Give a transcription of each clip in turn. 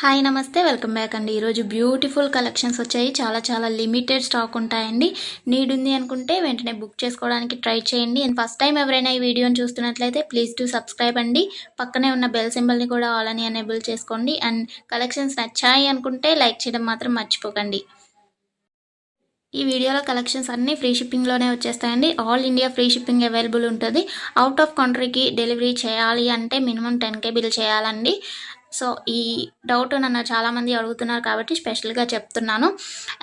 Hi నమస్తే welcome back అండి. ఈరోజు బ్యూటిఫుల్ కలెక్షన్స్ వచ్చాయి. చాలా లిమిటెడ్ స్టాక్ ఉంటాయండి. నీడ్ ఉంది అనుకుంటే వెంటనే బుక్ చేసుకోవడానికి ట్రై చేయండి. అండ్ ఫస్ట్ టైం ఎవరైనా ఈ వీడియోని చూస్తున్నట్లయితే ప్లీజ్ టు సబ్స్క్రైబ్ అండి. పక్కనే ఉన్న బెల్ సింబల్ని కూడా ఆల్ అని ఎనేబుల్ చేసుకోండి. అండ్ కలెక్షన్స్ నచ్చాయి అనుకుంటే లైక్ చేయడం మాత్రం మర్చిపోకండి. ఈ వీడియోలో కలెక్షన్స్ అన్నీ ఫ్రీ షిప్పింగ్లోనే వచ్చేస్తాయండి. All India free shipping available ఉంటుంది. అవుట్ ఆఫ్ కంట్రీకి డెలివరీ చేయాలి అంటే మినిమం 10K బిల్ చేయాలండి. సో ఈ డౌట్ నన్ను చాలామంది అడుగుతున్నారు కాబట్టి స్పెషల్గా చెప్తున్నాను.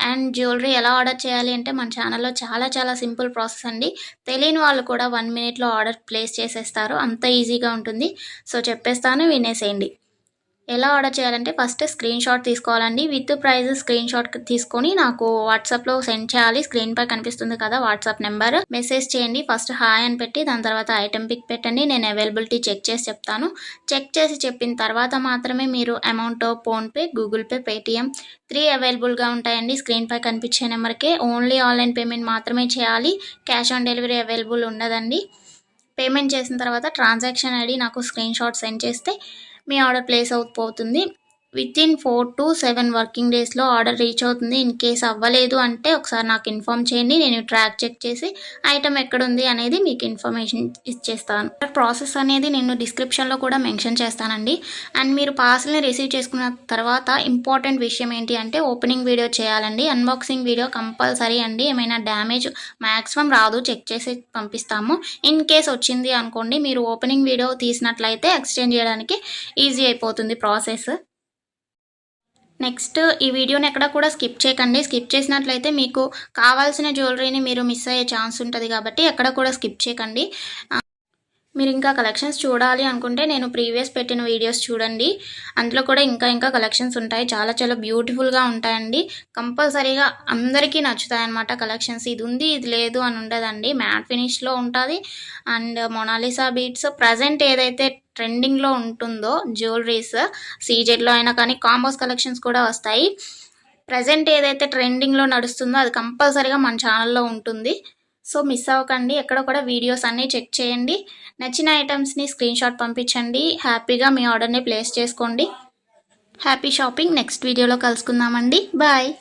అండ్ జ్యువెలరీ ఎలా ఆర్డర్ చేయాలి అంటే మన ఛానల్లో చాలా సింపుల్ ప్రాసెస్ అండి. తెలియని వాళ్ళు కూడా 1 మినిట్లో ఆర్డర్ ప్లేస్ చేసేస్తారు. అంత ఈజీగా ఉంటుంది. సో చెప్పేస్తాను, వినేసేయండి. ఎలా ఆర్డర్ చేయాలంటే ఫస్ట్ స్క్రీన్ షాట్ తీసుకోవాలండి. విత్ ప్రైస్ స్క్రీన్ షాట్ తీసుకొని నాకు వాట్సాప్లో సెండ్ చేయాలి. స్క్రీన్ పై కనిపిస్తుంది కదా వాట్సాప్ నెంబర్, మెసేజ్ చేయండి. ఫస్ట్ హాయ్ అని పెట్టి దాని తర్వాత ఐటెం పిక్ పెట్టండి. నేను అవైలబిలిటీ చెక్ చేసి చెప్తాను. చెక్ చేసి చెప్పిన తర్వాత మాత్రమే మీరు amount PhonePe, Google pay, Paytm 3 అవైలబుల్గా ఉంటాయండి. స్క్రీన్ పై కనిపించే నెంబర్కే ఓన్లీ ఆన్లైన్ పేమెంట్ మాత్రమే చేయాలి. క్యాష్ ఆన్ డెలివరీ అవైలబుల్ ఉండదండి. పేమెంట్ చేసిన తర్వాత ట్రాన్సాక్షన్ ఐడి నాకు స్క్రీన్ షాట్ సెండ్ చేస్తే మీ ఆర్డర్ ప్లేస్ అవుతుంది. వితిన్ 4 to 7 వర్కింగ్ డేస్లో ఆర్డర్ రీచ్ అవుతుంది. ఇన్ కేస్ అవ్వలేదు అంటే ఒకసారి నాకు ఇన్ఫామ్ చేయండి. నేను ట్రాక్ చెక్ చేసి ఐటమ్ ఎక్కడుంది అనేది మీకు ఇన్ఫర్మేషన్ ఇచ్చేస్తాను. ప్రాసెస్ అనేది నేను డిస్క్రిప్షన్లో కూడా మెన్షన్ చేస్తానండి. అండ్ మీరు పార్సల్ని రిసీవ్ చేసుకున్న తర్వాత ఇంపార్టెంట్ విషయం ఏంటి అంటే ఓపెనింగ్ వీడియో చేయాలండి. అన్బాక్సింగ్ వీడియో కంపల్సరీ అండి. ఏమైనా డ్యామేజ్ మ్యాక్సిమం రాదు, చెక్ చేసి పంపిస్తాము. ఇన్ కేస్ వచ్చింది అనుకోండి, మీరు ఓపెనింగ్ వీడియో తీసినట్లయితే ఎక్స్చేంజ్ చేయడానికి ఈజీ అయిపోతుంది ప్రాసెస్. నెక్స్ట్ ఈ వీడియోని ఎక్కడ కూడా స్కిప్ చేయకండి. స్కిప్ చేసినట్లయితే మీకు కావాల్సిన జ్యువెలరీని మీరు మిస్ అయ్యే ఛాన్స్ ఉంటుంది కాబట్టి ఎక్కడ కూడా స్కిప్ చేయకండి. మీరు ఇంకా కలెక్షన్స్ చూడాలి అనుకుంటే నేను ప్రీవియస్ పెట్టిన వీడియోస్ చూడండి. అందులో కూడా ఇంకా కలెక్షన్స్ ఉంటాయి. చాలా బ్యూటిఫుల్గా ఉంటాయండి. కంపల్సరీగా అందరికీ నచ్చుతాయి అన్నమాట కలెక్షన్స్. ఇది ఉంది ఇది లేదు అని ఉండదండి. మ్యాట్ ఫినిష్లో ఉంటుంది. అండ్ మొనాలిసా బీట్స్ ప్రజెంట్ ఏదైతే ట్రెండింగ్లో ఉంటుందో జ్యువెలరీస్, సీజెడ్లో అయినా కానీ కాంబోస్ కలెక్షన్స్ కూడా వస్తాయి. ప్రజెంట్ ఏదైతే ట్రెండింగ్లో నడుస్తుందో అది కంపల్సరీగా మన ఛానల్లో ఉంటుంది. సో మిస్ అవ్వకండి. ఎక్కడ కూడా వీడియోస్ అన్నీ చెక్ చేయండి. నచ్చిన ఐటమ్స్ని స్క్రీన్ షాట్ పంపించండి. హ్యాపీగా మీ ఆర్డర్ని ప్లేస్ చేసుకోండి. Happy shopping. నెక్స్ట్ వీడియోలో కలుసుకుందామండి. బాయ్.